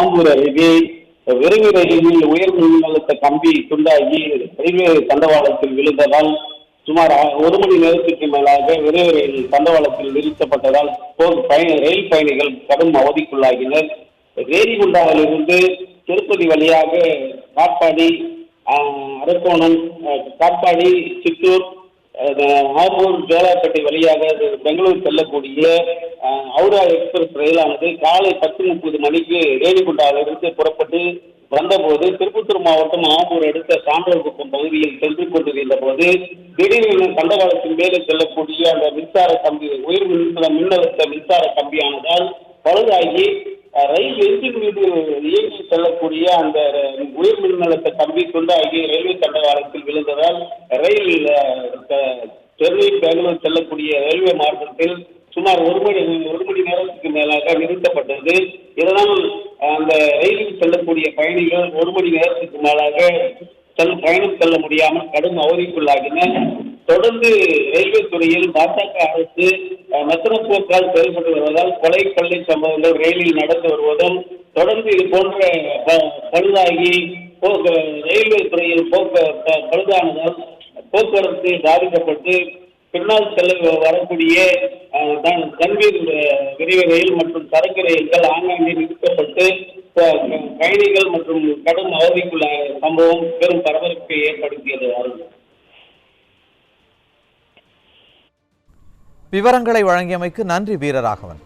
ஆம்பூர் அருகே விரைவு ரயிலில் உயர் மின்னழுத்த கம்பி துண்டாகி ரயில்வே தண்டவாளத்தில் விழுந்ததால் சுமார் 1 மணி நேரத்திற்கு மேலாக விரைவு ரயில் தண்டவாளத்தில் நிறுத்தப்பட்டதால் ரயில் பயணிகள் கடும் அவதிக்குள்ளாகினர். ரேணிகுண்டாவிலிருந்து திருப்பதி வழியாக காட்பாடி, அரக்கோணம், காட்பாடி, சித்தூர், ஆம்பூர், ஜோலார்பேட்டை வழியாக பெங்களூர் செல்லக்கூடிய ஹவுரா எக்ஸ்பிரஸ் ரயிலானது காலை 10:30 மணிக்கு ரேணிகுண்டாவிலிருந்து புறப்பட்டு வந்தபோது திருப்பத்தூர் மாவட்டம் ஆம்பூர் அடுத்த சான்றோர்குப்பம் பகுதியில் சென்று கொண்டிருந்த போது திடீரென தண்டவாளத்தின் மேலே செல்லக்கூடிய அந்த மின்சார கம்பி உயர் மின்னழுத்த மின்சார கம்பியானதால் பழுதாகி ரயில் எஞ்சின் மீது இயங்கி செல்லக்கூடிய அந்த உயர் மின்னழுத்த கம்பி துண்டாகி ரயில்வே தண்டவாளத்தில் விழுந்ததால் ரயில் சென்னை பெங்களூர் செல்லக்கூடிய ரயில்வே மார்க்கத்தில் சுமார் 1 மணி நேரத்துக்கு மேலாக நிறுத்தப்பட்டது. இதனால் அந்த ரயிலில் செல்லக்கூடிய பயணிகள் 1 மணி நேரத்துக்கு மேலாக பயணம் செல்ல முடியாமல் கடும் அவதிக்குள்ளாகினர். தொடர்ந்து ரயில்வே துறையில் பாஜக அரசு மெத்தன போக்கால் செயல்பட்டு வருவதால் கொலை கொள்ளை சம்பவங்கள் ரயிலில் நடந்து வருவதும் தொடர்ந்து இது போன்ற பழுதாகி ரயில்வே துறையில் பழுதானதால் போக்குவரத்து பாதிக்கப்பட்டு பின்னால் செல்ல வரக்கூடிய கன்வீர் விரைவு ரயில் மற்றும் சரக்கு ரயில்கள் ஆங்காங்கே நிறுத்தப்பட்டு பயணிகள் மற்றும் கடும் அவதிக்குள்ள சம்பவம் பெரும் பரபரப்பை ஏற்படுத்தியது. விவரங்களை வழங்கியமைக்கு நன்றி வீரராகவன்.